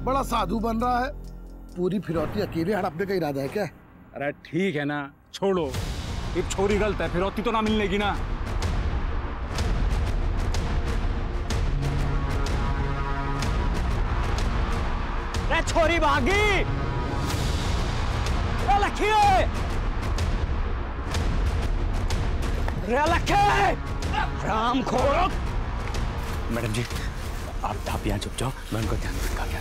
बड़ा साधु बन रहा है। पूरी फिरौती अकेले हड़पने का इरादा है क्या? अरे ठीक है ना, छोड़ो। एक छोरी गलत है, फिरौती तो ना मिलेगी ना। अरे छोरी भागी, राम खोरो। मैडम जी आप यहाँ चुप जाओ, मैं उनको ध्यान रखा क्या।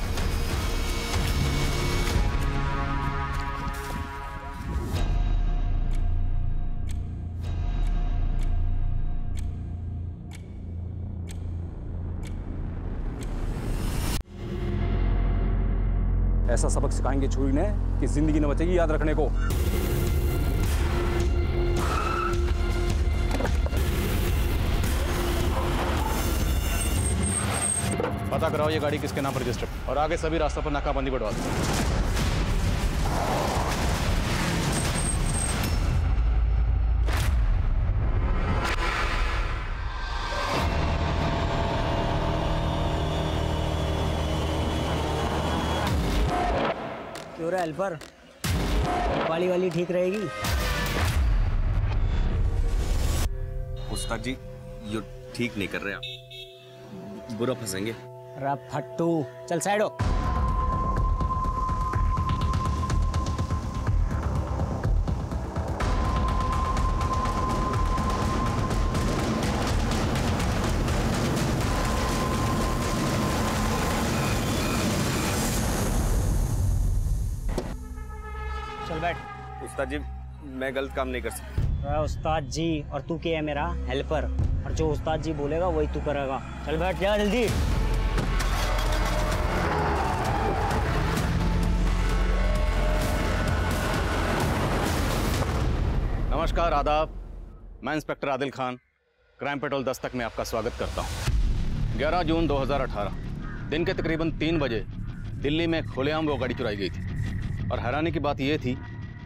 ऐसा सबक सिखाएंगे छुरी ने कि जिंदगी न बचेगी याद रखने को। पता कराओ ये गाड़ी किसके नाम पर रजिस्टर्ड, और आगे सभी रास्तों पर नाकाबंदी बढ़वा दो। क्यों रे हेल्पर, वाली ठीक रहेगी? उस्ताद जी ये ठीक नहीं कर रहे आप, बुरा फंसेंगे। अरे फट्टू, चल साइड हो। चल बैठ। उस्ताद जी मैं गलत काम नहीं कर सकता। उस्ताद जी और तू क्या है? मेरा हेल्पर, और जो उस्ताद जी बोलेगा वही तू करेगा। चल बैठ जा जल्दी। नमस्कार, आदाब। मैं inspector Adil Khan, crime petrol Dastak में आपका स्वागत करता हूं। 11 जून 2018 दिन के तकरीबन 3 बजे दिल्ली में खुलेआम वो गाड़ी चुराई गई थी, और हैरानी की बात यह थी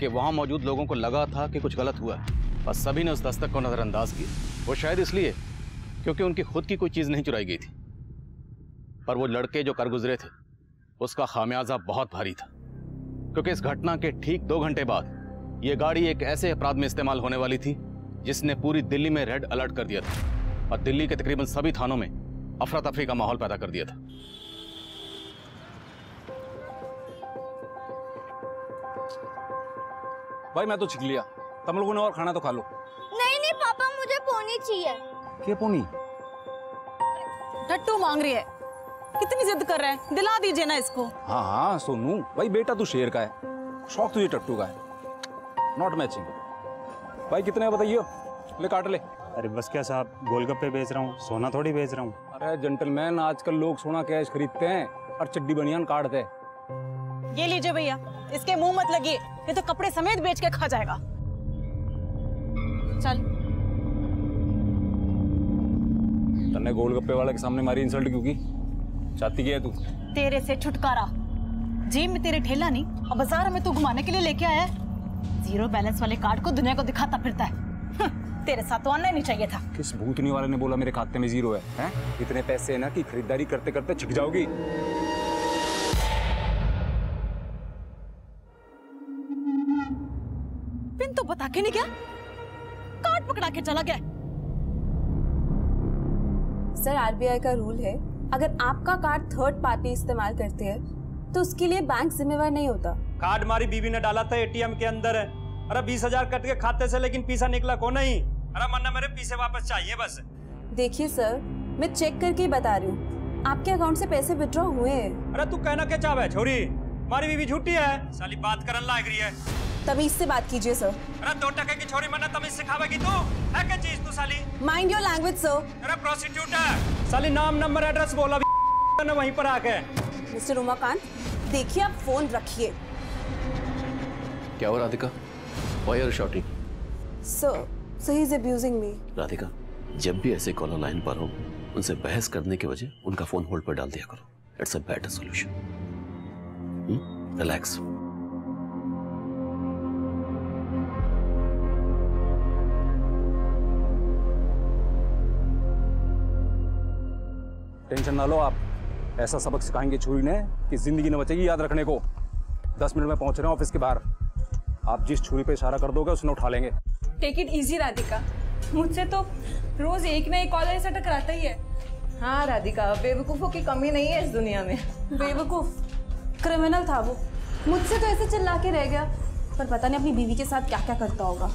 कि वहां मौजूद लोगों को लगा था कि कुछ गलत हुआ है, और सभी ने उस दस्तक को नज़रअंदाज किया। वो शायद इसलिए क्योंकि उनकी खुद की कोई चीज़ नहीं चुराई गई थी, पर वो लड़के जो कर गुजरे थे उसका खामियाजा बहुत भारी था, क्योंकि इस घटना के ठीक 2 घंटे बाद ये गाड़ी एक ऐसे अपराध में इस्तेमाल होने वाली थी जिसने पूरी दिल्ली में रेड अलर्ट कर दिया था, और दिल्ली के तकरीबन सभी थानों में अफरा तफरी का माहौल पैदा कर दिया था। भाई मैं तो छिक लिया, तुम लोगों ने और खाना तो खा लो। नहीं पापा, मुझे पोनी चाहिए। क्या पोनी? टट्टू मांग रही है, कितनी जिद कर रहा है, दिला दीजिए ना इसको। हाँ हाँ सोनू भाई, बेटा तू शेर का है, शौक तुझे टट्टू का है, नॉट मैचिंग। भाई कितने बताइए, ले काट ले। अरे बस क्या साहब, गोलगप्पे बेच रहा हूँ, सोना थोड़ी बेच रहा हूँ। अरे जेंटलमैन, आजकल लोग सोना कैश खरीदते हैं और चड्डी बनियान काटते हैं। ये लीजिए भैया, इसके मुंह मत लगिए, ये तो कपड़े समेत बेच के खा जाएगा। चल। तन्ने गोलगप्पे वाले के सामने मारी इंसल्ट क्यों की? चाहती क्या है तू? तेरे से छुटकारा। जेब में तेरे ठेला नहीं और बाजार में तू घुमाने के लिए लेके आया है। 0 बैलेंस वाले कार्ड को दुनिया को दिखाता फिरता है। तेरे साथ तो आना नहीं चाहिए था। किस भूतनी वाले ने बोला मेरे खाते में 0 है? हैं? इतने पैसे है ना कि खरीदारी करते करते छिक जाओगी। पिन तो बता के नहीं गया, कार्ड पकड़ा के चला गया। सर आरबीआई का रूल है, अगर आपका कार्ड थर्ड पार्टी इस्तेमाल करते हैं तो उसके लिए बैंक जिम्मेवार नहीं होता। कार्ड हमारी बीवी ने डाला था एटीएम के अंदर है। अरे 20,000 कट के खाते से, लेकिन पैसा निकला को नहीं। अरे मन्ना मेरे पैसे वापस चाहिए बस। देखिए सर, मैं चेक करके ही बता रही हूँ, आपके अकाउंट से पैसे विड्रॉ हुए हैं। अरे तू कहना क्या चाह है छोरी, हमारी बीवी झूठी है, साली बात करन लायक रही है। तमीज से बात कीजिए सर। अरे 2 टके की छोरी मन्ना तमीज सिखावेगी तू? है क्या चीज तू साली? Mind your language sir. अरे प्रोस्टिट्यूट है साली, नाम नंबर एड्रेस बोला ना वहीं पर आके। मिस्टर उमाकांत, देखिए आप फोन रखिए। क्या हो Radhika? Why are you shouting? So he is abusing me. Radhika, जब भी ऐसे कॉलर लाइन पर हो, उनसे बहस करने की वजह उनका फोन होल्ड पर डाल दिया करो। It's a better solution. Relax. Tension ना लो आप, ऐसा सबक सिखाएंगे छुरी ने कि जिंदगी न बचेगी याद रखने को। 10 मिनट में पहुंच रहे हैं ऑफिस के बाहर। आप जिस छुरी पे इशारा कर दोगे उसने उठा लेंगे। टेक इट इजी राधिका, मुझसे तो रोज एक ना एक कॉलर ऐसा टकराता ही है। हाँ राधिका, बेवकूफ़ों की कमी नहीं है इस दुनिया में। बेवकूफ क्रिमिनल था वो, मुझसे तो ऐसे चिल्ला के रह गया, पर पता नहीं अपनी बीवी के साथ क्या क्या करता होगा।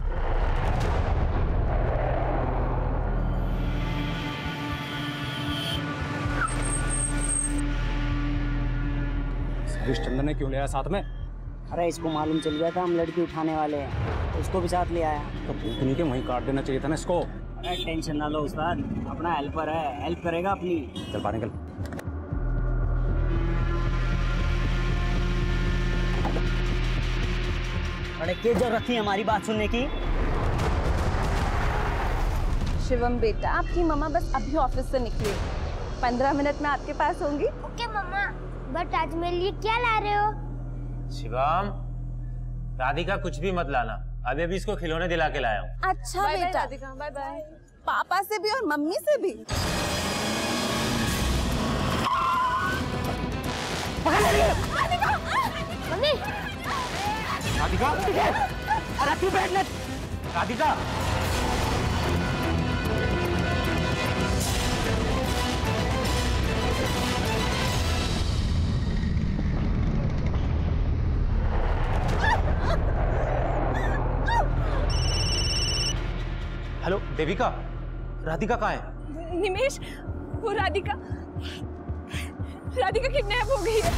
चंदन ने क्यों लिया साथ में? अरे इसको मालूम चल गया था हम लड़की उठाने वाले हैं, उसको भी साथ ले आया। तो पूतनी के वहीं काट देना चाहिए था ना इसको। अरे टेंशन ना लो उस्ताद, अपना हेल्पर है, हेल्प करेगा अपनी। चल बाहर निकल। अरे क्या जरूरत थी हमारी बात सुनने की? शिवम बेटा, आपकी मम्मा बस अभी ऑफिस से निकली, 15 मिनट में आपके पास होंगी। ओके मम्मा, बट आज मेरे लिए क्या ला रहे हो? शिवम, राधिका कुछ भी मत लाना, अभी इसको खिलौने दिला के लाया हूँ। अच्छा बेटा, राधिका बाय बाय। पापा से भी और मम्मी से भी। मम्मी, राधिका, अरे तू बैठ ले। राधिका, हेलो देविका, राधिका कहाँ है? निमेश, वो राधिका किडनैप हो गई है।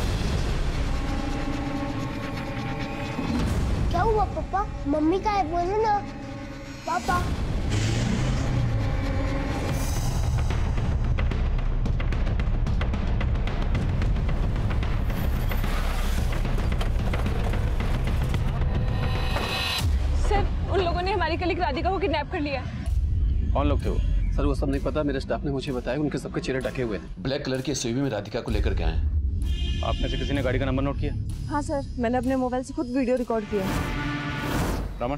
क्या हुआ पापा? मम्मी का है, बोलो ना पापा। सर, उन लोगों ने हमारी कलीग राधिका को किडनैप कर लिया। कौन लोग थे वो? सर वो सब नहीं पता, मेरे स्टाफ ने मुझे बताया उनके सबके चेहरे ढके हुए थे। ब्लैक कलर की एसयूवी में राधिका को लेकर के आए हैं। आपने से किसी ने गाड़ी का नंबर नोट किया? हाँ सर, मैंने अपने मोबाइल से खुद वीडियो रिकॉर्ड किया। रमन,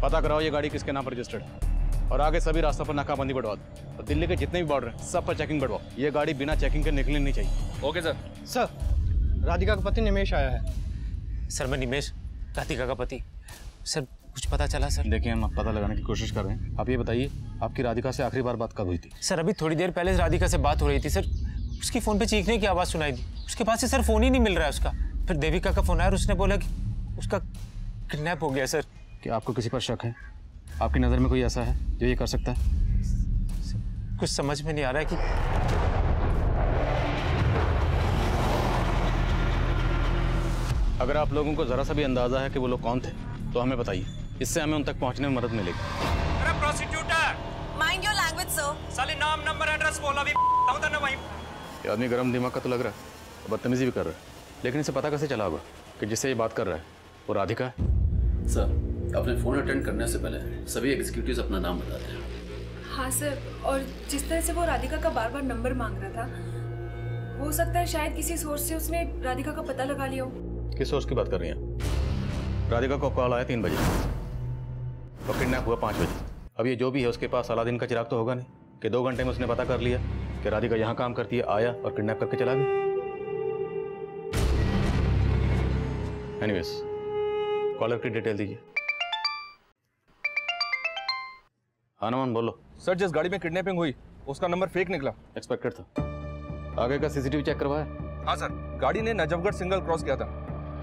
पता कराओ ये गाड़ी किसके नाम पर रजिस्टर्ड है और आगे सभी रास्तों पर नाकाबंदी बढ़वा दो और दिल्ली के जितने भी बॉर्डर हैं सब पर चेकिंग बढ़वाओ। ये गाड़ी बिना चेकिंग के निकलनी नहीं चाहिए। Okay sir. सर, राधिका का पति निमेश आया है। सर मैं निमेश, राधिका का पति। सर कुछ पता चला सर? देखिए हम पता लगाने की कोशिश कर रहे हैं। आप ये बताइए, आपकी राधिका से आखिरी बार बात कब हुई थी? सर अभी थोड़ी देर पहले राधिका से बात हो रही थी सर। उसकी फ़ोन पे चीखने की आवाज़ सुनाई दी, उसके पास से सर फ़ोन ही नहीं मिल रहा है उसका। फिर देविका का फ़ोन आया और उसने बोला कि उसका किडनैप हो गया। सर क्या आपको किसी पर शक है? आपकी नज़र में कोई ऐसा है जो ये कर सकता है? कुछ समझ में नहीं आ रहा है कि अगर आप लोगों को ज़रा सा भी अंदाज़ा है कि वो लोग कौन थे तो हमें बताइए, इससे हमें उन तक पहुंचने में मदद मिलेगी। अरे prosecutor, mind your language sir. साले नाम नंबर एड्रेस बोला भी ना वहीं। ये आदमी गरम दिमाग का तो लग रहा है, बदतमीजी भी कर रहा है, लेकिन इसे पता कैसे चला होगा कि जिससे ये बात कर रहा है वो राधिका है? सर अपने फ़ोन अटेंड करने से पहले सभी एग्जीक्यूटिव्स अपना नाम बताते हैं। हाँ सर, और जिस तरह से वो राधिका का बार बार नंबर मांग रहा था, हो सकता है शायद किसी सोर्स से उसने राधिका का पता लगा लिया हो। किस सोर्स की बात कर रही हैं? राधिका को कॉल आया 3 बजे और किडनैप हुआ 5 बजे। अब ये जो भी है उसके पास अलादीन का चिराग तो होगा नहीं कि 2 घंटे में उसने पता कर लिया कि राधिका यहाँ काम करती है, आया और किडनैप करके चला गया। एनीवेज, कॉलर की डिटेल दीजिए। हाँ नमन बोलो। सर जिस गाड़ी में किडनैपिंग हुई उसका नंबर फेक निकला। एक्सपेक्टेड था। आगे का सीसीटीवी चेक करवाया? हाँ सर, गाड़ी ने नजफगढ़ सिंगल क्रॉस किया था,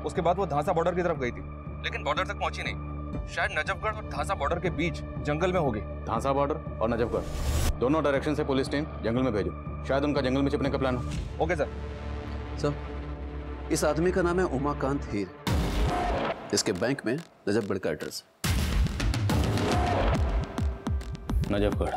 उसके बाद वो धांसा बॉर्डर की तरफ गई थी, लेकिन बॉर्डर तक पहुंची नहीं। शायद नजफगढ़ और धांसा बॉर्डर के बीच जंगल में होगी। धांसा बॉर्डर और नजफगढ़ दोनों डायरेक्शन से पुलिस टीम जंगल में भेजो, शायद उनका जंगल में छिपने का प्लान हो। Okay sir. सर इस आदमी का नाम है उमाकांत हीर, इसके बैंक में नजफगढ़ का एड्रेस। नजफगढ़।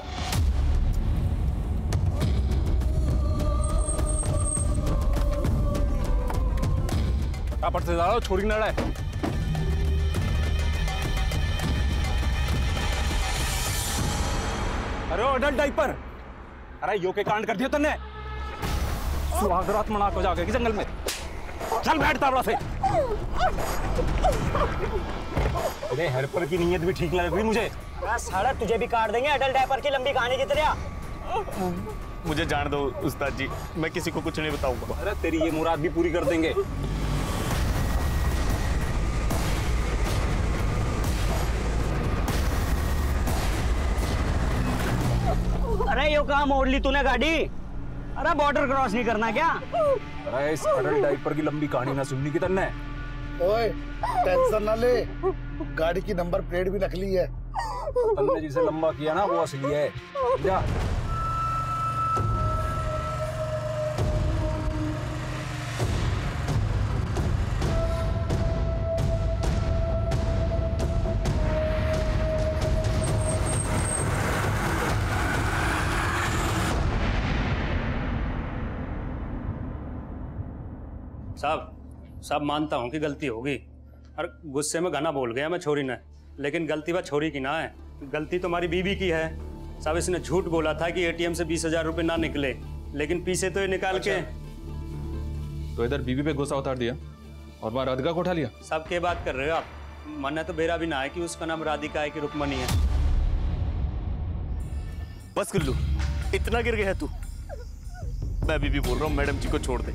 आप से ज्यादा छोड़ी ना रहा है। अरे अडल्ट डाइपर, अरे यो के कांड कर दिया तुमने। सुहागरात मना को जाके जंगल में। चल बैठ तावड़ा से। अरे हेल्पर की नीयत भी ठीक लग रही मुझे। साला तुझे भी काट देंगे अडल्ट डाइपर की लंबी कहानी की तरह। मुझे जान दो उस्ताद जी, मैं किसी को कुछ नहीं बताऊंगा। अरे तेरी ये मुराद भी पूरी कर देंगे। अरे यो कहाँ मोड़ ली तूने गाड़ी? अरे बॉर्डर क्रॉस नहीं करना क्या? अरे इस अडल्ट डाइपर की लंबी कहानी ना सुननी की तन्ने। ओए टेंशन ना ले, गाड़ी की नंबर प्लेट भी नकली है। तन्ने जिसे लंबा किया ना वो असली है। जा। साहब मानता हूँ कि गलती होगी और गुस्से में गाना बोल गया मैं छोरी ने, लेकिन गलती वह छोरी की ना है, गलती तो हमारी बीवी की है। साहब इसने झूठ बोला था कि एटीएम से 20,000 रुपए ना निकले, लेकिन पीछे तो ये निकाल के। तो इधर बीवी पे गुस्सा उतार दिया और वहाँ राधिका को उठा लिया। साहब क्या बात कर रहे हो आप? मन तो बेरा भी ना है कि उसका नाम राधिका है कि रुक्मणी है। बस गुल्लू, इतना गिर गया तू? मैं अभी भी बोल रहा हूँ मैडम जी को छोड़ दे।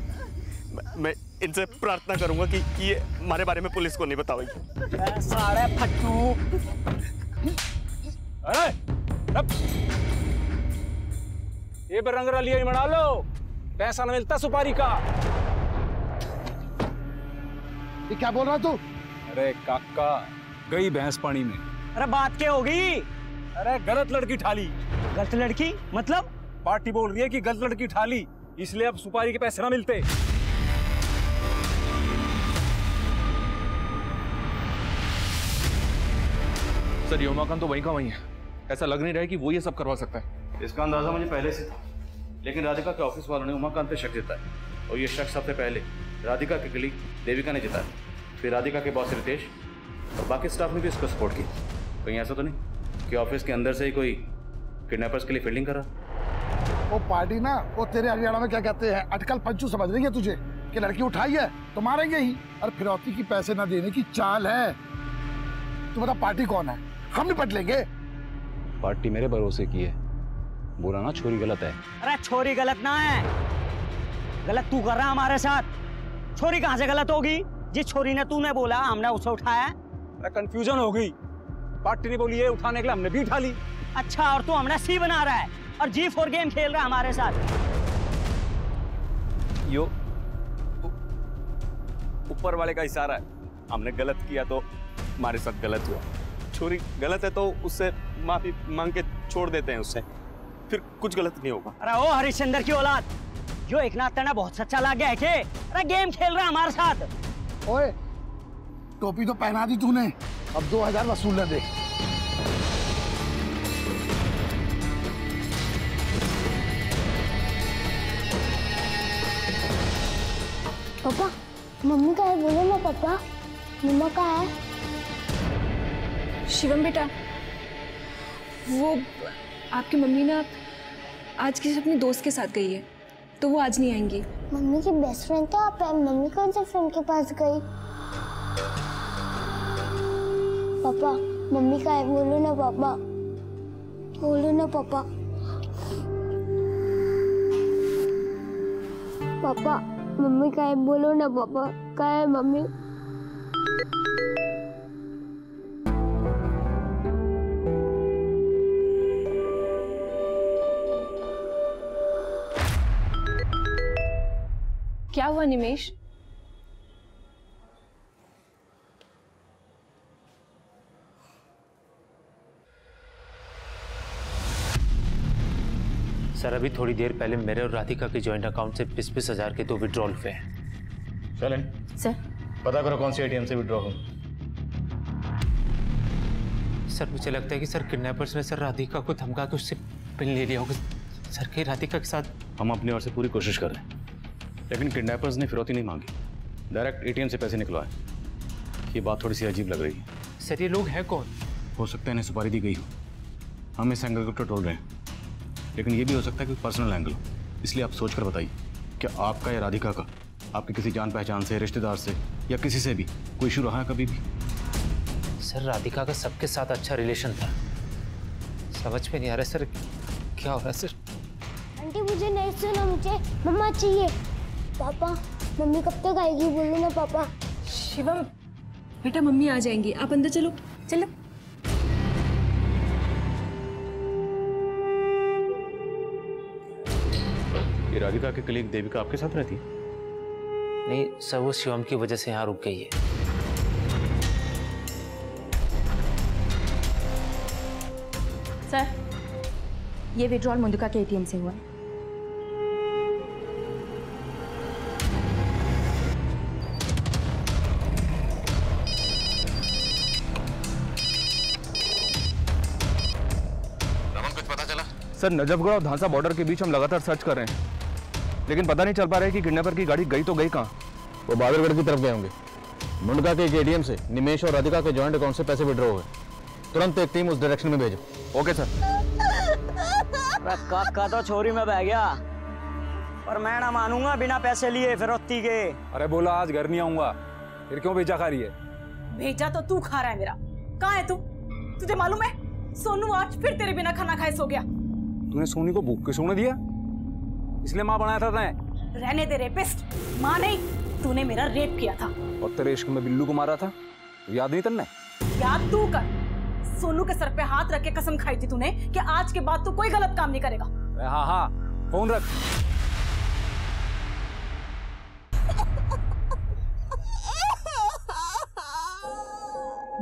मैं इनसे प्रार्थना करूंगा कि ये हमारे बारे में पुलिस को नहीं बतावेगी। सारे फट्टू। अरे ये रंग रलिया मना लो, पैसा न मिलता सुपारी का। ये क्या बोल रहा तू? अरे काका गई भैंस पानी में। अरे बात क्या होगी? अरे गलत लड़की ठाली। गलत लड़की मतलब? पार्टी बोल रही है कि गलत लड़की ठाली, इसलिए अब सुपारी के पैसे ना मिलते। सर ये उमाकांत तो वहीं का वहीं है, ऐसा लग नहीं रहा है कि वो ये सब करवा सकता है। इसका अंदाजा मुझे पहले से था, लेकिन राधिका के ऑफिस वालों ने उमाकांत पे शक जताया और ये शक सबसे पहले राधिका के कलीग देविका ने जताया, फिर राधिका के बॉस रितेश और बाकी स्टाफ ने भी इसको सपोर्ट की। कहीं ऐसा तो नहीं कि ऑफिस के अंदर से ही कोई किडनैपर्स के लिए फील्डिंग कर रहा? वो पार्टी ना, वो तेरे हरियाणा में क्या कहते हैं, अटकल पंचू समझ रही है तुझे कि लड़की उठाई है तो मारेंगे ही, और फिरौती की पैसे ना देने की चाल है। तू बता पार्टी कौन है? हम निपट लेंगे। पार्टी मेरे भरोसे की है, बोला ना छोरी गलत है। अरे छोरी गलत ना है, गलत तू कर रहा है हमारे साथ। छोरी कहाँ से गलत होगी? जिस छोरी ने तूने बोला हमने उसे उठाया। अरे कंफ्यूजन हो गई, पार्टी ने बोली है उठाने के लिए, हमने भी उठा ली। अच्छा, और तू हमने सी बना रहा है और G4 गेम खेल रहा है हमारे साथ। यो ऊपर वाले का इशारा है, हमने गलत किया तो हमारे साथ गलत हुआ। छोरी गलत है तो उससे माफी मांग के छोड़ देते हैं उससे, फिर कुछ गलत नहीं होगा। अरे ओ हरिश्चंद्र की औलाद, जो एक नाथ तेना बहुत सच्चा लग गया है के? अरे गेम खेल रहा है हमारे साथ। ओए टोपी तो पहना दी तूने, अब 2000 वसूलने दे। पापा मम्मी का है, बोलो ना पापा। मम्मा का है? शिवम बेटा, वो आपकी मम्मी ना आज किसी अपने दोस्त के साथ गई है, तो वो आज नहीं आएंगी। मम्मी की बेस्ट फ्रेंड तो आप है, मम्मी कौन से फ्रेंड के पास गई? पापा मम्मी का है, बोलो ना पापा, बोलो ना पापा। पापा मम्मी का है, बोलो ना पापा, का है मम्मी? क्या हुआ निमेश? सर अभी थोड़ी देर पहले मेरे और राधिका के जॉइंट अकाउंट से 20,000 के 2 विड्रॉल हुए हैं। चलें सर पता करो कौन सी एटीएम से विड्रॉ हो। सर मुझे लगता है कि सर किडनैपर्स ने सर राधिका को धमका के उससे पिन ले लिया होगा। सर कहीं राधिका के साथ। हम अपनी ओर से पूरी कोशिश कर रहे हैं, लेकिन किडनैपर्स ने फिरौती नहीं मांगी, डायरेक्ट एटीएम से पैसे निकलवाए। ये बात थोड़ी सी अजीब लग रही है। सर ये लोग हैं कौन? हो सकता है इन्हें सुपारी दी गई हो, हम इस एंगल को टटोल रहे हैं, लेकिन ये भी हो सकता है कि पर्सनल एंगल हो। इसलिए आप सोच कर बताइए, क्या आपका या राधिका का आपके किसी जान पहचान से, रिश्तेदार से या किसी से भी कोई इशू रहा है कभी भी? सर राधिका का सबके साथ अच्छा रिलेशन था, समझ में नहीं आ रहा सर क्या हो रहा है। सर आंटी मुझे नहीं सुना, मुझे मम्मा चाहिए। पापा मम्मी कब तक आएगी, बोलो ना पापा। शिवम बेटा मम्मी आ जाएंगी, आप अंदर चलो चलो। ये राधिका के कलीग देविका आपके साथ रहती है? नहीं सर, वो शिवम की वजह से यहाँ रुक गई है। सर ये विड्रॉल मुंडका के एटीएम से हुआ है। सर नजफगढ़ और धांसा बॉर्डर के बीच हम लगातार सर्च कर रहे हैं, लेकिन पता नहीं चल पा रहा है कि किडनैपर की गाड़ी गई तो गई कहाँ। वो बहादुरगढ़ की तरफ गए होंगे। मुंडका के एक एटीएम से निमेश और राधिका के जॉइंट अकाउंट से पैसे विड्रॉ हुए। तुरंत एक टीम उस डायरेक्शन में भेजो। Okay sir. काका तो छोरी में बह गया, पर मैं ना मानूंगा बिना पैसे लिए फिरौती के। अरे बोला आज घर नहीं आऊंगा, फिर क्यों भेजा खा रही है? भेजा तो तू खा रहा है मेरा। कहाँ है तू? तुझे मालूम है सोनू आज फिर तेरे बिना खाना खाए सो गया। तूने सोनी को भूख के सोने दिया, इसलिए माँ बनाया था तैं? रहने दे रेपिस्ट, माँ नहीं, तूने मेरा रेप किया था। और तेरे इश्क में बिल्लू को मारा था, याद नहीं तन्ने? याद तू कर। सोनू के सर पे हाथ रख के कसम खाई थी तूने कि आज के बाद तू कोई गलत काम नहीं करेगा। हाँ हाँ फोन रख।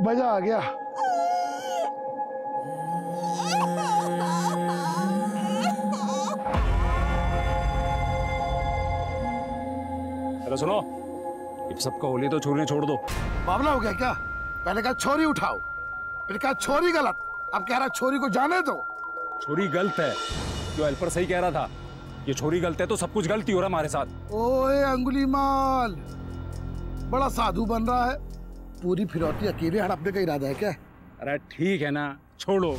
मजा आ गया। अरे सुनो, ये सबका होली तो छोरी ने छोड़ दो। बावला हो गया क्या? पहले कहा छोरी उठाओ, फिर कहा छोरी गलत, अब कह रहा छोरी को जाने दो। छोरी गलत है, जो हेल्पर सही कह रहा था। ये छोरी गलत है तो सब कुछ गलती हो रहा हमारे साथ। ओए अंगुलीमाल, बड़ा साधु बन रहा है। पूरी फिरौती अकेले हड़पने का इरादा है क्या? अरे ठीक है ना, छोड़ो।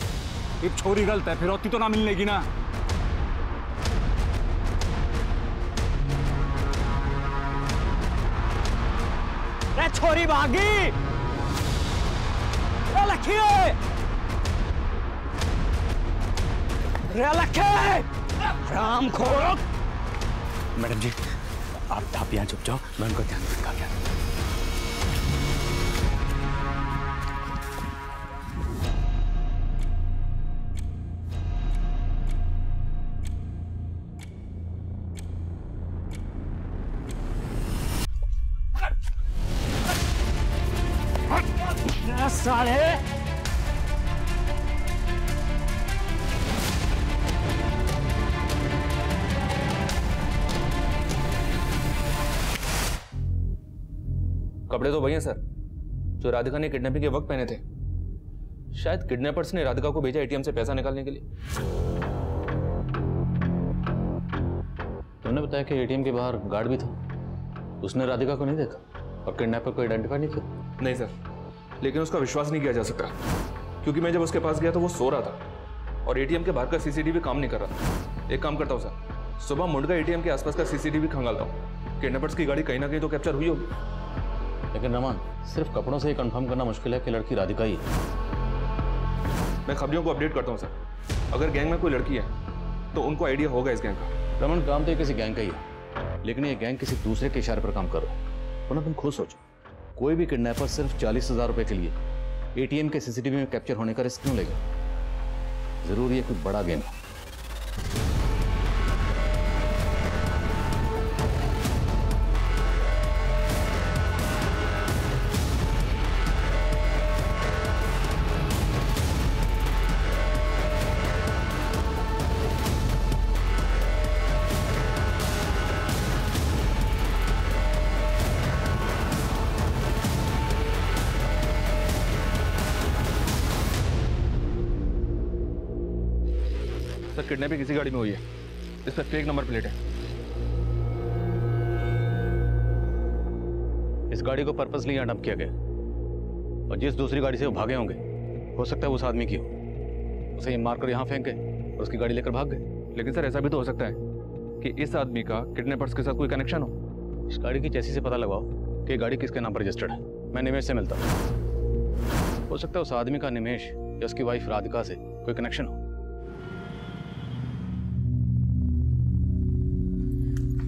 ये छोरी गलत है, फिरौती तो ना मिलने की ना। छोरी भागी। राम खोरो। मैडम जी आप यहाँ चुप जाओ, मैं उनका ध्यान रखा क्या। साले कपड़े तो वही हैं सर जो राधिका ने किडनैपिंग के वक्त पहने थे। शायद किडनैपर्स ने राधिका को भेजा एटीएम से पैसा निकालने के लिए। तुमने बताया कि एटीएम के बाहर गार्ड भी था, उसने राधिका को नहीं देखा और किडनैपर को आइडेंटिफाई नहीं किया? नहीं सर, लेकिन उसका विश्वास नहीं किया जा सकता क्योंकि मैं जब उसके पास गया तो वो सो रहा था और एटीएम के बाहर का सीसीटीवी काम नहीं कर रहा था। एक काम करता हूँ सर, सुबह मुंडका एटीएम के आसपास का सीसीटीवी खंगालता हूँ। किडनैपर्स की गाड़ी कहीं ना कहीं तो कैप्चर हुई होगी। लेकिन रमान, सिर्फ कपड़ों से ही कंफर्म करना मुश्किल है कि लड़की राधिका ही है। मैं खबरियों को अपडेट करता हूँ सर। अगर गैंग में कोई लड़की है तो उनको आइडिया होगा इस गैंग का। रमन, काम तो किसी गैंग का ही है, लेकिन ये गैंग किसी दूसरे के इशारे पर काम कर रहा है। वरना तुम खुद सोचो, कोई भी किडनैपर सिर्फ 40,000 रुपए के लिए एटीएम के सीसीटीवी में कैप्चर होने का रिस्क क्यों लेगा? जरूर ये कुछ बड़ा गेम है। किडनैपिंग किसी गाड़ी में हुई है, इस पर फेक नंबर प्लेट है। इस गाड़ी को पर्पसली यहाँ डंप किया गया और जिस दूसरी गाड़ी से वो भागे होंगे हो सकता है उस आदमी की हो। उसे ये मारकर यहाँ फेंक गए और उसकी गाड़ी लेकर भाग गए। लेकिन सर ऐसा भी तो हो सकता है कि इस आदमी का किडनैपर्स के साथ कोई कनेक्शन हो। इस गाड़ी की चैसी से पता लगाओ कि गाड़ी किसके नाम पर रजिस्टर्ड है। मैं निमेश से मिलता हूँ, हो सकता है उस आदमी का निमेश या उसकी वाइफ राधिका से कोई कनेक्शन हो।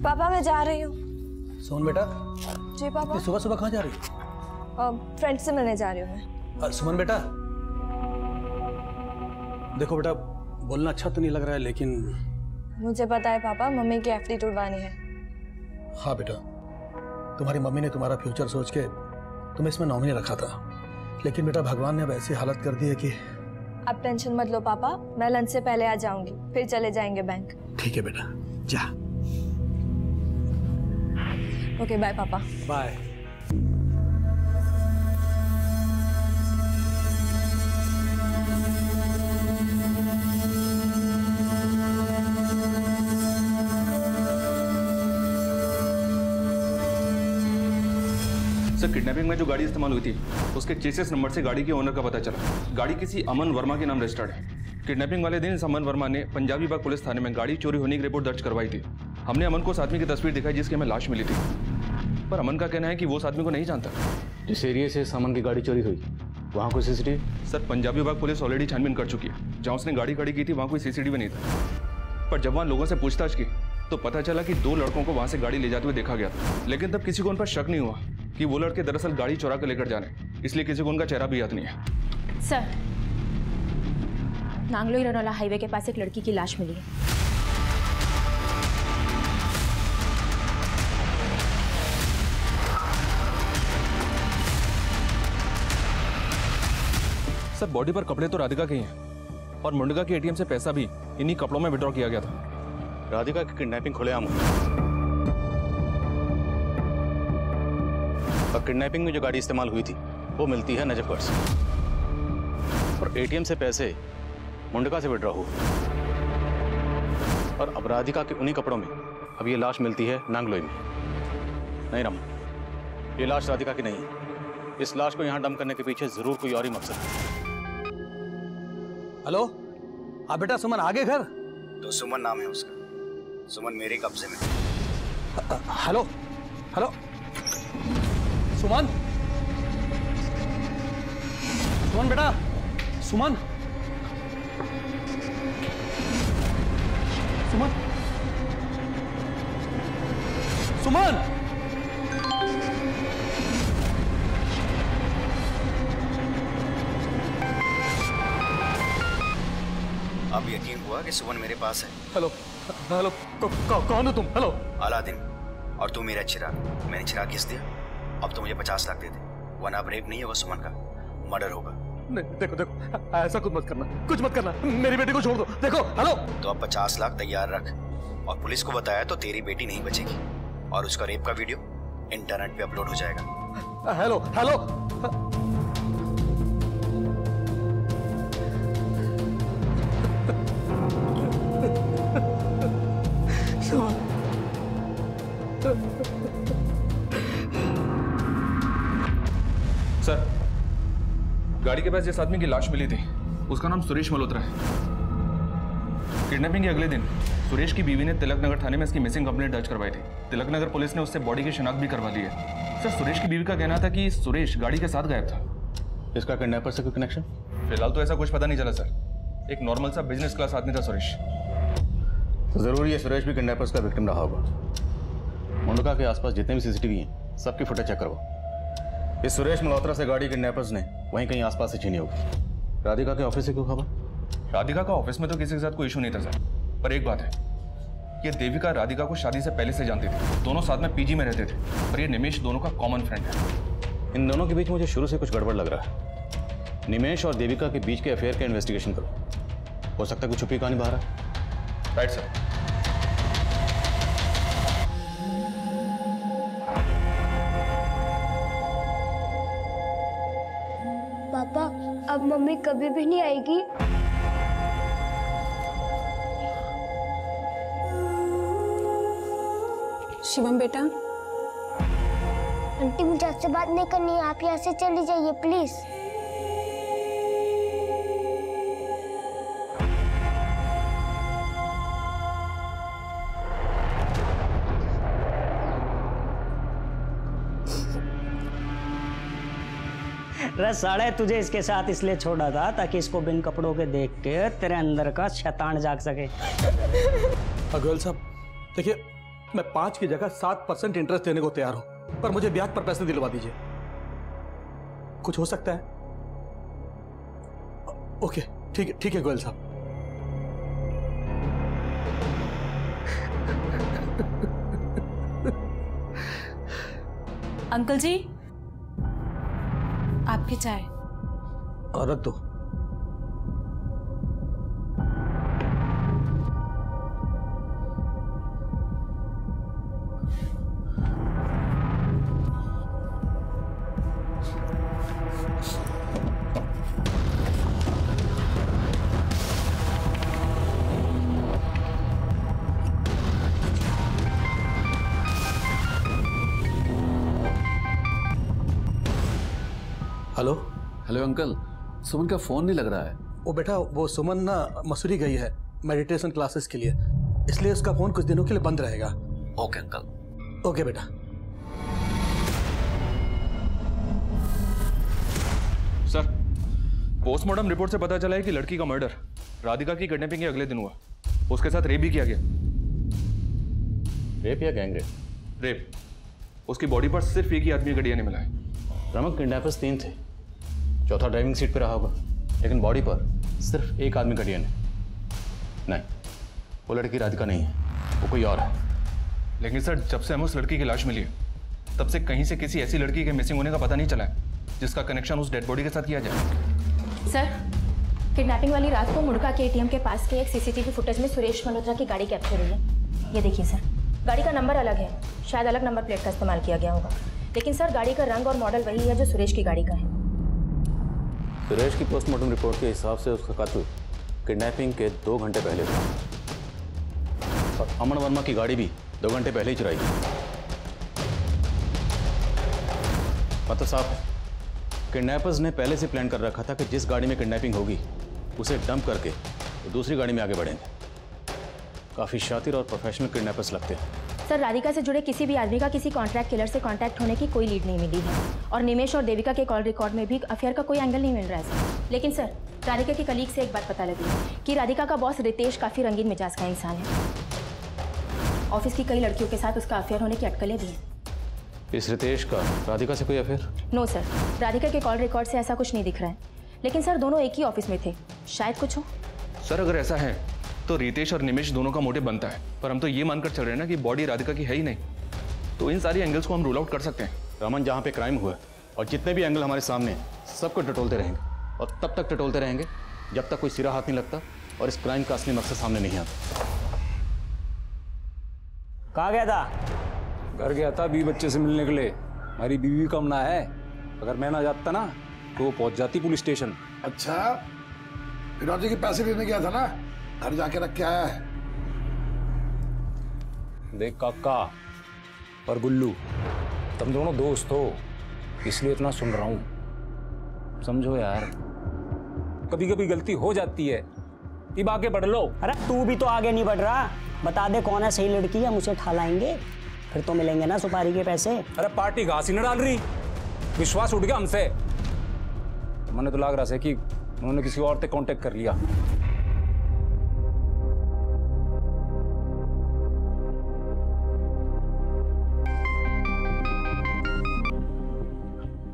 पापा मैं जा रही हूँ। सुमन बेटा। जी पापा। सुबह सुबह कहाँ जा रही हो? फ्रेंड से मिलने जा रही हूँ मैं। सुमन बेटा देखो बेटा, बोलना अच्छा तो नहीं लग रहा है लेकिन मुझे पता है पापा, मम्मी की एफडी तुड़वानी है। हाँ बेटा, तुम्हारी मम्मी ने तुम्हारा फ्यूचर सोच के तुम्हें इसमें नॉमिनी रखा था, लेकिन बेटा भगवान ने अब ऐसी हालत कर दी है कि। आप टेंशन मत लो पापा, मैं लंच से पहले आ जाऊंगी, फिर चले जाएंगे बैंक। ठीक है बेटा, जा। ओके बाय पापा। बाय। सर, किडनैपिंग में जो गाड़ी इस्तेमाल हुई थी उसके चेसिस नंबर से गाड़ी के ओनर का पता चला। गाड़ी किसी अमन वर्मा के नाम रजिस्टर्ड है। किडनैपिंग वाले दिन अमन वर्मा ने पंजाबी बाग पुलिस थाने में गाड़ी चोरी होने की रिपोर्ट दर्ज करवाई थी। हमने अमन को उस आदमी की तस्वीर दिखाई जिसकी हमें लाश मिली थी, पर अमन का कहना है कि वो उस आदमी को नहीं जानता। जिस एरिया से सामान की गाड़ी चोरी हुई वहाँ कोई सीसीटीवी? सर, पंजाबी बाग पुलिस ऑलरेडी छानबीन कर चुकी है। जहाँ उसने गाड़ी खड़ी की थी वहाँ कोई सीसीटीवी नहीं था, पर जब वहाँ लोगों से पूछताछ की तो पता चला कि 2 लड़कों को वहाँ से गाड़ी ले जाते हुए देखा गया था, लेकिन तब किसी को उन पर शक नहीं हुआ कि वो लड़के दरअसल गाड़ी चुरा कर लेकर जाने, इसलिए किसी को उनका चेहरा भी याद नहीं है। सर, नांगलो इरनोला हाईवे के पास एक लड़की की लाश मिली है। सर, बॉडी पर कपड़े तो राधिका के ही हैं और मुंडगा के एटीएम से पैसा भी इन्हीं कपड़ों में विड्रॉ किया गया था। राधिका की किडनैपिंग खुलेआम हुई और किडनैपिंग में जो गाड़ी इस्तेमाल हुई थी वो मिलती है नजफगढ़ से, और एटीएम से पैसे मुंडका से विड्रॉ हुए, और अब राधिका के उन्हीं कपड़ों में अब ये लाश मिलती है नांगलोई में। नहीं राम, ये लाश राधिका की नहीं है। इस लाश को यहाँ डंप करने के पीछे जरूर कोई और ही मकसद है। हेलो, हाँ बेटा, सुमन आ गए घर? तो सुमन नाम है उसका, सुमन मेरे कब्जे में। हेलो हेलो, सुमन, सुमन बेटा, सुमन, सुमन, सुमन। अब यकीन हुआ कि सुमन मेरे पास है। हेलो हेलो, कौन हो तुम? हेलो। अलादीन, और तू मेरा चिराग। मैंने चिराग घिस दिया, अब तो मुझे 50 लाख दे दे, वरना अब रेप नहीं होगा सुमन का, मर्डर होगा। नहीं, देखो देखो, ऐसा कुछ मत करना, कुछ मत करना, मेरी बेटी को छोड़ दो। देखो, हेलो। तो अब 50 लाख तैयार रख, और पुलिस को बताया तो तेरी बेटी नहीं बचेगी, और उसका रेप का वीडियो इंटरनेट पे अपलोड हो जाएगा। Hello hello. सर, गाड़ी के पास जिस आदमी की लाश मिली थी उसका नाम सुरेश मल्होत्रा है। किडनैपिंग के अगले दिन सुरेश की बीवी ने तिलक नगर थाने में इसकी मिसिंग कंप्लेंट दर्ज करवाई थी। तिलक नगर पुलिस ने उससे बॉडी की शिनाख्त भी करवा ली है। सर, सुरेश की बीवी का कहना था कि सुरेश गाड़ी के साथ गायब था। इसका किडनैपर से कोई कनेक्शन? फिलहाल तो ऐसा कुछ पता नहीं चला सर। एक नॉर्मल सा बिजनेस क्लास आदमी था सुरेश। तो जरूरी है सुरेश भी किडनैपर्स का विक्टिम रहा होगा। मुंडका के आसपास जितने भी सीसीटीवी हैं सबकी फुटेज चेक करवाओ। इस सुरेश मल्होत्रा से गाड़ी किडनैपर्स ने वहीं कहीं आसपास से छीनी होगी। राधिका के ऑफिस से क्यों खबर? राधिका का ऑफिस में तो किसी के साथ कोई इशू नहीं था सर, पर एक बात है, ये देविका राधिका को शादी से पहले से जानती थी। दोनों साथ में पीजी में रहते थे, पर ये निमेश दोनों का कॉमन फ्रेंड है। इन दोनों के बीच मुझे शुरू से कुछ गड़बड़ लग रहा है। निमेश और देविका के बीच के अफेयर का इन्वेस्टिगेशन करो, हो सकता है कुछ छुपी कहानी बाहर है। Right sir. पापा, अब मम्मी कभी भी नहीं आएगी? शिवम बेटा। आंटी, मुझे आपसे बात नहीं करनी है, आप यहाँ से चली जाइए प्लीज। साढ़े तुझे इसके साथ इसलिए छोड़ा था ताकि इसको बिन कपड़ों के देख के तेरे अंदर का शैतान जाग सके। गोयल साहब देखिए, मैं 5 की जगह 7% इंटरेस्ट देने को तैयार हूं, पर मुझे ब्याज पर पैसे दिलवा दीजिए। कुछ हो सकता है? ओके, ठीक है गोयल साहब। अंकल जी, आपकी चाय। रख दो। हेलो हेलो अंकल, सुमन का फोन नहीं लग रहा है। वो बेटा, वो सुमन ना मसूरी गई है मेडिटेशन क्लासेस के लिए, इसलिए उसका फोन कुछ दिनों के लिए बंद रहेगा। Okay uncle. ओके बेटा। सर, पोस्टमार्टम रिपोर्ट से पता चला है कि लड़की का मर्डर राधिका की किडनैपिंग के अगले दिन हुआ। उसके साथ रेप भी किया गया। रेप या गैंग रेप? रेप। उसकी बॉडी पर सिर्फ एक ही आदमी का डीएनए मिला है। रमक, किडनैपर्स 3 थे, चौथा ड्राइविंग सीट पे रहा होगा, लेकिन बॉडी पर सिर्फ एक आदमी का डीएनए। नहीं, वो लड़की राधिका नहीं है, वो कोई और है। लेकिन सर, जब से हमें उस लड़की की लाश मिली है, तब से कहीं से किसी ऐसी लड़की के मिसिंग होने का पता नहीं चला है जिसका कनेक्शन उस डेड बॉडी के साथ किया जाए। सर, किडनैपिंग वाली रात को मुर्गा के एटीएम के पास के एक सीसीटीवी फुटेज में सुरेश मल्होत्रा की गाड़ी कैप्चर हुई है। ये देखिए सर, गाड़ी का नंबर अलग है, शायद अलग नंबर प्लेट का इस्तेमाल किया गया होगा, लेकिन सर गाड़ी का रंग और मॉडल वही है जो सुरेश की गाड़ी का है। सुरेश की पोस्टमार्टम रिपोर्ट के हिसाब से उसका कत्ल किडनैपिंग के 2 घंटे पहले हुआ, और अमन वर्मा की गाड़ी भी 2 घंटे पहले ही चुराई गई। मतलब साहब, किडनैपर्स ने पहले से प्लान कर रखा था कि जिस गाड़ी में किडनैपिंग होगी उसे डंप करके वो दूसरी गाड़ी में आगे बढ़ेंगे। काफ़ी शातिर और प्रोफेशनल किडनैपर्स लगते हैं। सर, राधिका से जुड़े किसी भी आदमी का किसी कॉन्ट्रैक्ट किलर से कांटेक्ट होने की कोई लीड नहीं मिली है, और निमेश और देविका के कॉल रिकॉर्ड में भी अफेयर का कोई एंगल नहीं मिल रहा है सर। लेकिन सर, राधिका के कलीग से एक बात पता लगी कि राधिका का बॉस रितेश काफ़ी रंगीन मिजाज का इंसान है। ऑफिस की कई लड़कियों के साथ उसका अफेयर होने की अटकलें भी हैं। इस रितेश का राधिका से कोई अफेयर? नो सर, राधिका के कॉल रिकॉर्ड से ऐसा कुछ नहीं दिख रहा है, लेकिन सर दोनों एक ही ऑफिस में थे, शायद कुछ हो। सर, अगर ऐसा है तो रितेश और निमेश दोनों का मोटिव बनता है, पर हम तो ये मानकर चल रहे हैं ना कि बॉडी राधिका की है ही नहीं, तो इन सारी एंगल्स को हम रूल आउट कर सकते हैं। रमन, जहाँ पे क्राइम हुआ और जितने भी एंगल हमारे सामने हैं, सबको टटोलते रहेंगे, और तब तक टटोलते रहेंगे जब तक कोई सिरा हाथ नहीं लगता और इस क्राइम का असली मकसद सामने नहीं आता। कहाँ गया था? घर गया था बीवी बच्चे से मिलने के लिए। हमारी बीवी कम ना है, अगर मैं ना जाता ना तो वो पहुंच जाती पुलिस स्टेशन। अच्छा, फिरौती के पैसे लेने गया था ना, घर जाके रख के आया है। देख काका और गुल्लू, तुम दोनों दोस्त हो, इसलिए इतना सुन रहा हूं, समझो यार। कभी कभी गलती हो जाती है, अब आगे बढ़ लो। अरे तू भी तो आगे नहीं बढ़ रहा, बता दे कौन है सही लड़की, हम उसे ठालाएंगे, फिर तो मिलेंगे ना सुपारी के पैसे। अरे पार्टी घास ही न डाल रही, विश्वास उठ गया हमसे। मैंने तो लग रहा है कि उन्होंने किसी और से कांटेक्ट कर लिया।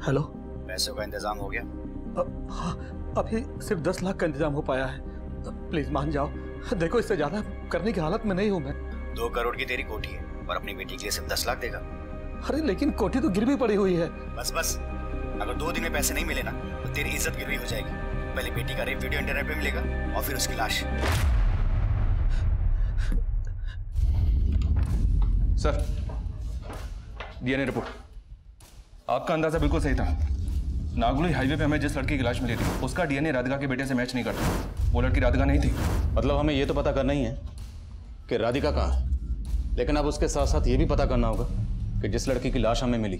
हेलो, पैसों का इंतजाम हो गया? हाँ, अभी सिर्फ 10 लाख का इंतजाम हो पाया है। प्लीज मान जाओ, देखो इससे ज्यादा करने की हालत में नहीं हूँ मैं। 2 करोड़ की तेरी कोठी है और अपनी बेटी के लिए सिर्फ 10 लाख देगा? अरे लेकिन कोठी तो गिरवी पड़ी हुई है। बस, अगर 2 दिन में पैसे नहीं मिले ना तो तेरी इज्जत गिरवी हो जाएगी। पहले बेटी का रेप वीडियो इंटरनेट पे मिलेगा और फिर उसकी लाश। Sir, DNA report. आपका अंदाजा बिल्कुल सही था। नागलोई हाईवे पे हमें जिस लड़की की लाश मिली थी उसका डीएनए राधिका के बेटे से मैच नहीं करता। वो लड़की राधिका नहीं थी। मतलब हमें ये तो पता करना ही है कि राधिका कहाँ है, लेकिन अब उसके साथ साथ ये भी पता करना होगा कि जिस लड़की की लाश हमें मिली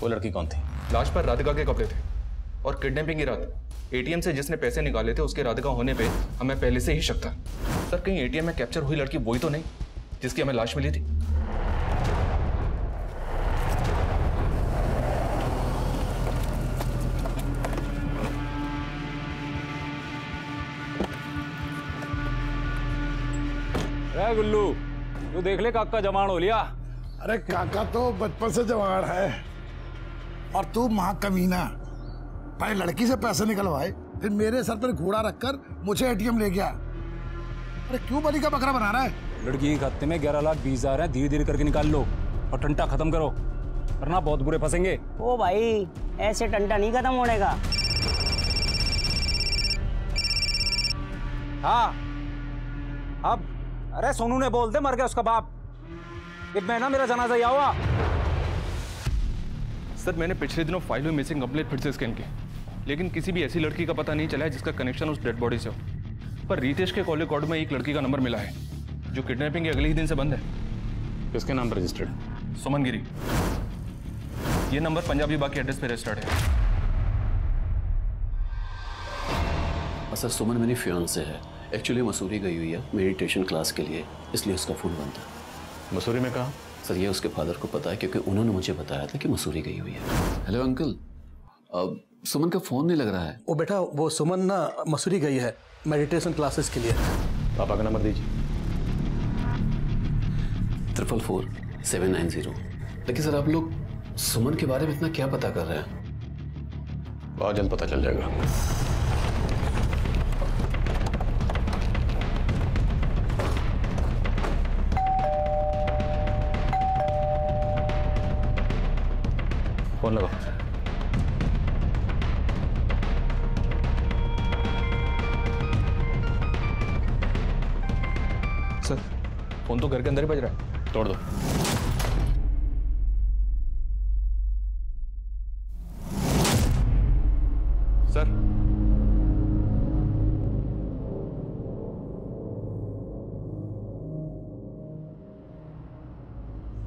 वो लड़की कौन थी। लाश पर राधिका के कपड़े थे और किडनैपिंग की रात एटीएम से जिसने पैसे निकाले थे उसके राधिका होने पे हमें पहले से ही शक था। सर, कहीं एटीएम में कैप्चर हुई लड़की वही तो नहीं जिसकी हमें लाश मिली थी? गुल्लू, तू देख ले काका जवान हो लिया। अरे काका तो बचपन से जवान है, और तू महाकमीना, पहले लड़की से पैसे निकलवाए, फिर मेरे सर पर घोड़ा रखकर मुझे एटीएम ले गया। अरे क्यों बलि का बकरा बना रहा है? लड़की के खाते में 11,20,000 है, धीरे धीरे करके निकाल लो और टंटा खत्म करो, वरना बहुत बुरे फंसेंगे। ओ भाई, ऐसे टंटा नहीं खत्म होने का। हाँ अब अरे सोनू ने बोल दे मर गया उसका बाप, एक महीना मेरा जनाजा ही हुआ। सर मैंने पिछले दिनों फाइल में मिसिंग कंप्लेंट फिर से स्कैन की, लेकिन किसी भी ऐसी लड़की का पता नहीं चला है जिसका कनेक्शन उस डेड बॉडी से हो। पर रितेश के कॉल रिकॉर्ड में एक लड़की का नंबर मिला है जो किडनैपिंग के अगले ही दिन से बंद है। किसके नाम पर रजिस्टर्ड? सुमन गिरी। ये नंबर पंजाबी बाग के एड्रेस पे रजिस्टर्ड है। सर सुमन मेरी फियांसे है, एक्चुअली मसूरी गई हुई है मेडिटेशन क्लास के लिए, इसलिए उसका फ़ोन बंद है। मसूरी में कहाँ? सर ये उसके फादर को पता है क्योंकि उन्होंने मुझे बताया था कि मसूरी गई हुई है। हेलो अंकल, सुमन का फ़ोन नहीं लग रहा है। वो बेटा वो सुमन ना मसूरी गई है मेडिटेशन क्लासेस के लिए। पापा का नंबर दीजिए। 444-790। लेकिन सर आप लोग सुमन के बारे में इतना क्या पता कर रहे हैं? बहुत जल्द पता चल जाएगा। फोन लगाओ। सर फोन तो घर के अंदर ही बज रहा है, तोड़ दो। सर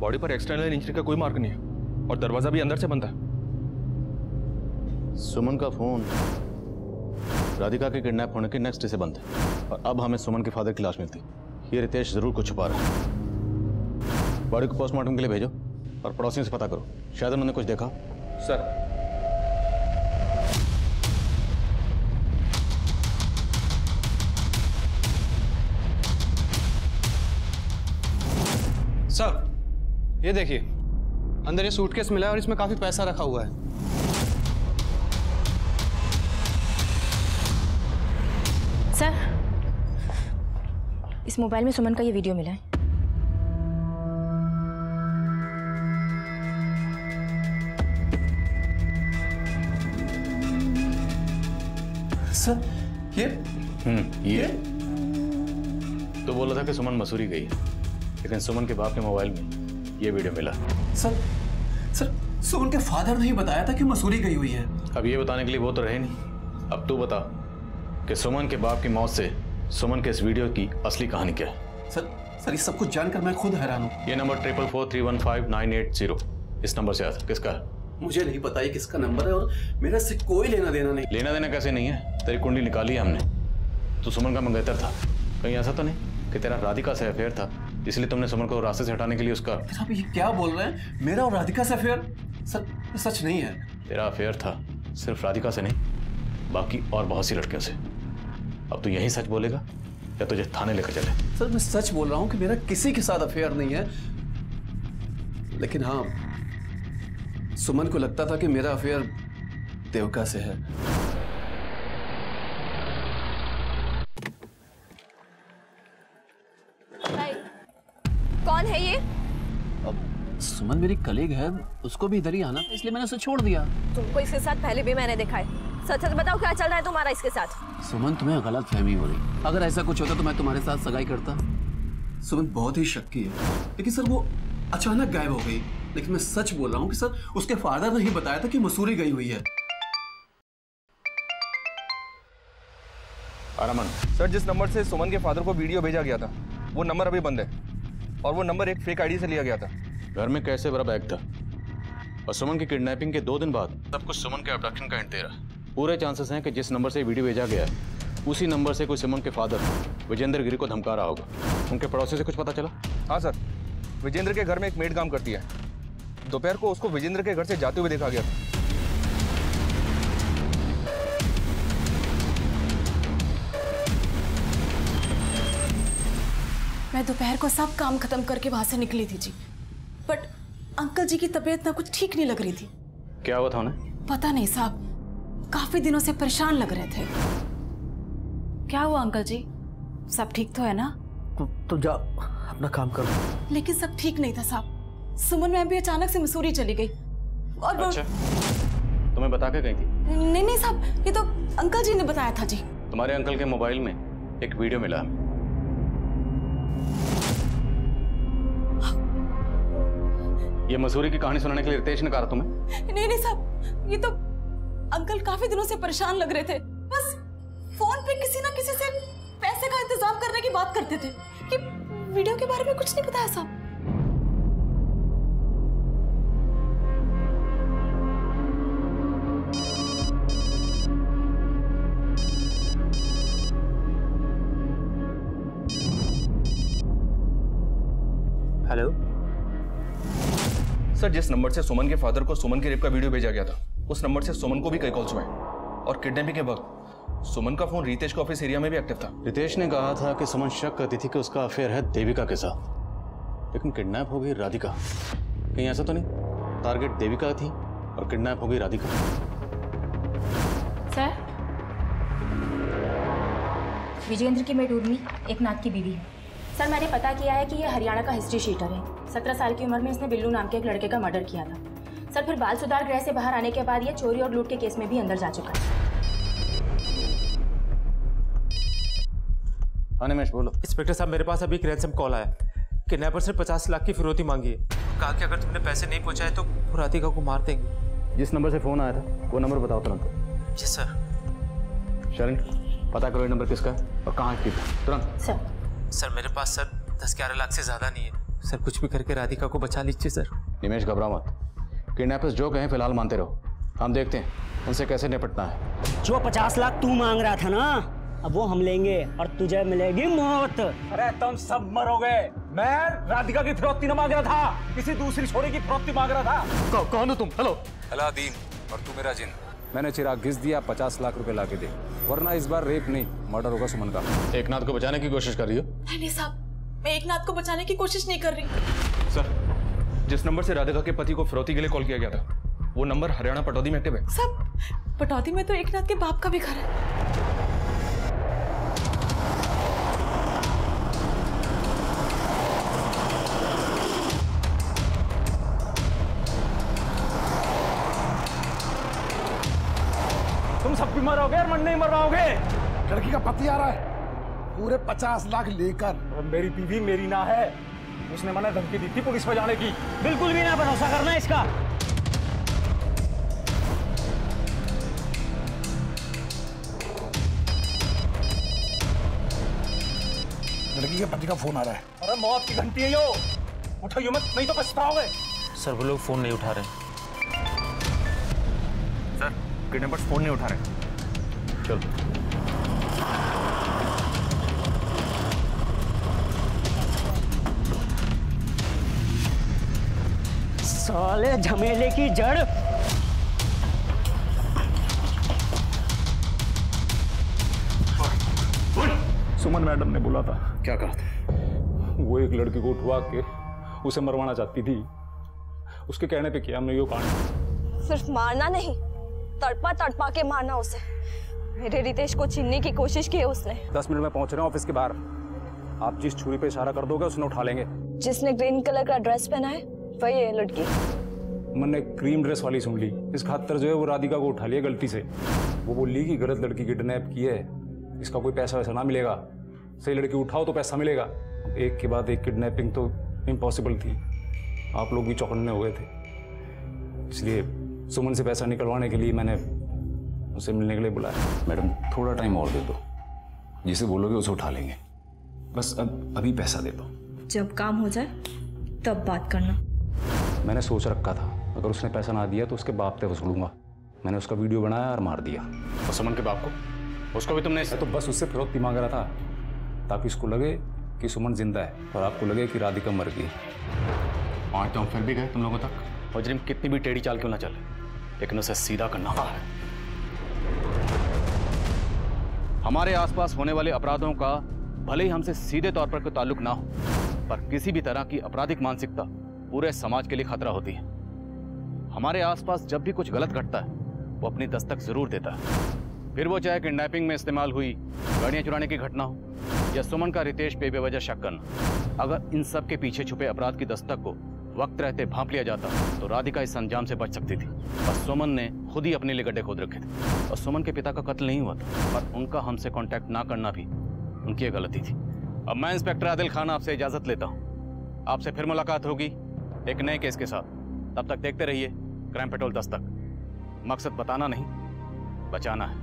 बॉडी पर एक्सटर्नल इंजरी का कोई मार्क नहीं है और दरवाजा भी अंदर से बंद है। सुमन का फोन राधिका के किडनैप होने के नेक्स्ट डे से बंद है और अब हमें सुमन के फादर की लाश मिलती। ये रितेश जरूर कुछ छुपा रहा है। बॉडी को पोस्टमार्टम के लिए भेजो और पड़ोसियों से पता करो, शायद उन्होंने कुछ देखा। सर सर ये देखिए, अंदर ये सूटकेस मिला है और इसमें काफी पैसा रखा हुआ है। सर इस मोबाइल में सुमन का ये वीडियो मिला है। सर ये तो बोला था कि सुमन मसूरी गई है, लेकिन सुमन के बाप के मोबाइल में ये वीडियो मिला। सर सुमन के फादर ने ही बताया था कि मसूरी गई हुई है। अब ये बताने के लिए वो तो रहे नहीं। अब तू बता कि सुमन के बाप की मौत से सुमन के इस वीडियो की असली कहानी क्या है? सर ये सब कुछ जानकर मैं खुद हैरान हूँ। ये नंबर 444315980 इस नंबर से आया था, किसका है? मुझे नहीं पता ये किसका नंबर है और मेरा इससे कोई लेना देना नहीं। लेना देना कैसे नहीं है? तेरी कुंडली निकाली है हमने। तू सुमन का मंगेतर था, कहीं ऐसा तो नहीं कि तेरा राधिका से अफेयर था इसलिए तुमने सुमन को रास्ते से हटाने के लिए उसका? आप ये क्या बोल रहे हैं? मेरा और राधिका से अफेयर? सर ये सच नहीं है। तेरा अफेयर था सिर्फ राधिका से नहीं, बाकी और बहुत सी लड़कियों से। अब तू यही सच बोलेगा या तुझे थाने लेकर चले? सर मैं सच बोल रहा हूँ कि मेरा किसी के साथ अफेयर नहीं है, लेकिन हाँ सुमन को लगता था कि मेरा अफेयर देवका से है। कौन है ये? सुमन मेरी कलीग है, उसको भी इधर ही आना था इसलिए मैंने उसे छोड़ दिया। तुमको इसके साथ पहले भी मैंने देखा है। सच सच बताओ क्या चल रहा है तुम्हारा इसके साथ? सुमन तुम्हें गलत फहमी हो रही। अगर ऐसा कुछ होता तो मैं तुम्हारे साथ सगाई करता। सुमन बहुत ही शक्की है, लेकिन सर वो अचानक गायब हो गई। लेकिन मैं सच बोल रहा हूँ कि सर उसके फादर ने ही बताया था कि मसूरी गई हुई है। अरमान सर, जिस नंबर से सुमन के फादर को वीडियो भेजा गया था वो नंबर अभी बंद है और वो नंबर एक फेक आईडी से लिया गया था। घर में कैसे बड़ा बैग था और सुमन की किडनैपिंग के 2 दिन बाद सब कुछ सुमन के अब्डक्शन का हिंट दे रहा है। पूरे चांसेस हैं कि जिस नंबर से वीडियो भेजा गया है उसी नंबर से कोई सुमन के फादर विजेंद्र गिरी को धमका रहा होगा। उनके पड़ोसी से कुछ पता चला? हाँ सर, विजेंद्र के घर में एक मेड काम करती है। दोपहर को उसको विजेंद्र के घर से जाते हुए देखा गया था। मैं मैं दोपहर को सब काम खत्म करके वहां से निकली थी जी, बट अंकल जी की तबीयत ना कुछ ठीक नहीं लग रही थी। क्या हुआ था उन्हें? पता नहीं साहब, काफी दिनों से परेशान लग रहे थे। क्या हुआ अंकल जी, सब ठीक तो है ना? तो जा अपना काम करो। लेकिन सब ठीक नहीं था साहब, सुमन मैम भी अचानक से मसूरी चली गई और अच्छा, तुम्हें बता के गई थी? नहीं साहब, ये तो अंकल जी ने बताया था जी। तुम्हारे अंकल के मोबाइल में एक वीडियो मिला। ये मसूरी की कहानी सुनाने के लिए रितेश ने कहा तुम्हें? नहीं साहब, ये तो अंकल काफी दिनों से परेशान लग रहे थे, बस फोन पे किसी ना किसी से पैसे का इंतजाम करने की बात करते थे। कि वीडियो के बारे में कुछ नहीं बताया साहब। हेलो सर, जिस नंबर से सुमन के फादर को सुमन के रेप का वीडियो भेजा गया था, उस नंबर से सुमन को भी कई कॉल्स हुए और किडनैपिंग के वक्त सुमन का फोन रितेश के ऑफिस एरिया में भी एक्टिव था। रितेश ने कहा था कि सुमन शक करती थी कि उसका अफेयर है देविका के साथ, लेकिन किडनैप हो गई राधिका। कहीं ऐसा तो नहीं टारगेट देविका थी और किडनैप हो गई राधिका? सर, विजेंद्र की मेड उर्मी एकनाथ की बीवी है। सर, मैंने पता किया है कि ये हरियाणा का हिस्ट्री शीटर है। 17 साल की उम्र में इसने बिल्लू नाम के एक लड़के का मर्डर किया था। सर, फिर बाल सुधार गृह से बाहर आने के बाद ये चोरी और लूट के केस में भी अंदर जा चुका है। निमेश बोलो। इंस्पेक्टर साहब, मेरे पास अभी एक रैंसम कॉल आया। किडनैपर से 50 लाख की फिरौती मांगी है। कहा कि अगर तुमने पैसे नहीं पहुंचाए तो वो राधिका को मार देंगे। जिस नंबर से फोन आया था वो नंबर बताओ तुरंत। जी सर। शरण, पता करो ये नंबर किसका है और कहाँ एक्टिव था, तुरंत। सर मेरे पास सर 10-11 लाख से ज्यादा नहीं है सर, कुछ भी करके राधिका को बचा लीजिए सर। निमेश, घबरा मत। किडनैपर्स जो कहें फिलहाल मानते रहो, हम देखते हैं उनसे कैसे निपटना है। जो 50 लाख तू मांग रहा था ना, अब वो हम लेंगे और तुझे मिलेगी मौत। अरे तुम सब मरोगे। मैं राधिका की फिरौती न मांग रहा था, किसी दूसरी छोरी की फिरौती मांग रहा था। कौन हो तुम? हेलो। अलादीन, और तू मेरा जिन। मैंने चिराग घिस दिया, 50 लाख रुपए ला के दे, वरना इस बार रेप नहीं मर्डर होगा सुमन का। एकनाथ को बचाने की कोशिश कर रही हो? नहीं साहब, मैं एकनाथ को बचाने की कोशिश नहीं कर रही। सर, जिस नंबर से राधिका के पति को फिरौती के लिए कॉल किया गया था, वो नंबर हरियाणा पटौदी में एक्टिव है। सब पटौदी में तो एकनाथ के बाप का भी घर है। तुम सब भी मरोगे और मन नहीं मरवाओगे। लड़की का पति आ रहा है पूरे 50 लाख लेकर। मेरी बीवी मेरी ना है, उसने मना धमकी दी थी पुलिस में जाने की। बिल्कुल भी ना भरोसा करना इसका। लड़की के पति का फोन आ रहा है। अरे मौत की घंटी है यो, उठाइए मत नहीं तो पछताओगे। सर वो लोग फोन नहीं उठा रहे। सर, किडनैपर्स फोन नहीं उठा रहे। चल। साले झमेले की जड़। सुमन मैडम ने बोला था। क्या कहा था? वो एक लड़की को उठवा के उसे मरवाना चाहती थी, उसके कहने पे किया हमने यो कांड। सिर्फ मारना नहीं, तड़पा तड़पा के मारना उसे। मेरे रितेश को छीनने की कोशिश की है उसने। 10 मिनट में पहुंच रहे हैं ऑफिस के बाहर। आप जिस छुरी पे इशारा कर दोगे उसने उठा लेंगे। जिसने ग्रीन कलर का ड्रेस पहना है वही है लड़की। मैंने क्रीम ड्रेस वाली सुन ली, इस खातर जो है वो राधिका को उठा लिया गलती से। वो बोली कि गलत लड़की किडनैप की है, इसका कोई पैसा वैसा ना मिलेगा, सही लड़की उठाओ तो पैसा मिलेगा। एक के बाद एक किडनैपिंग तो इम्पॉसिबल थी। आप लोग भी चौकन्ने हो गए थे, इसलिए सुमन से पैसा निकलवाने के लिए मैंने उसे मिलने के लिए बुलाया। मैडम, थोड़ा टाइम और दे दो, जिसे बोलोगे उसे उठा लेंगे। बस अभी पैसा दे दो। जब काम हो जाए तब बात करना। मैंने सोच रखा था अगर उसने पैसा ना दिया तो उसके बाप पे वसूलूंगा। मैंने उसका वीडियो बनाया और मार दिया। और सुमन के बाप को, उसको भी तुमने? तो बस उससे फिरौती मांग रहा था ताकि उसको लगे कि सुमन जिंदा है और आपको लगे कि राधिका मर गई। आज तो हम फिर भी गए तुम लोगों तक। मुजरिम कितनी भी टेढ़ी चाल क्यों ना चले, लेकिन उसे सीधा करना है। हमारे आसपास होने वाले अपराधों का भले ही हमसे सीधे तौर पर कोई ताल्लुक ना हो, पर किसी भी तरह की आपराधिक मानसिकता पूरे समाज के लिए खतरा होती है। हमारे आसपास जब भी कुछ गलत घटता है वो अपनी दस्तक जरूर देता है, फिर वो चाहे किडनैपिंग में इस्तेमाल हुई गाड़ियां चुराने की घटना हो या सुमन का रितेश पे बेवजह शक करना। अगर इन सब के पीछे छुपे अपराध की दस्तक को वक्त रहते भांप लिया जाता तो राधिका इस अंजाम से बच सकती थी। पर सुमन ने खुद ही अपने लिए गड्ढे खोद रखे थे और सुमन के पिता का कत्ल नहीं हुआ था, पर उनका हमसे कांटेक्ट ना करना भी उनकी गलती थी। अब मैं इंस्पेक्टर आदिल खान आपसे इजाजत लेता हूँ। आपसे फिर मुलाकात होगी एक नए केस के साथ। तब तक देखते रहिए क्राइम पेट्रोल दस्तक। मकसद बताना नहीं, बचाना है।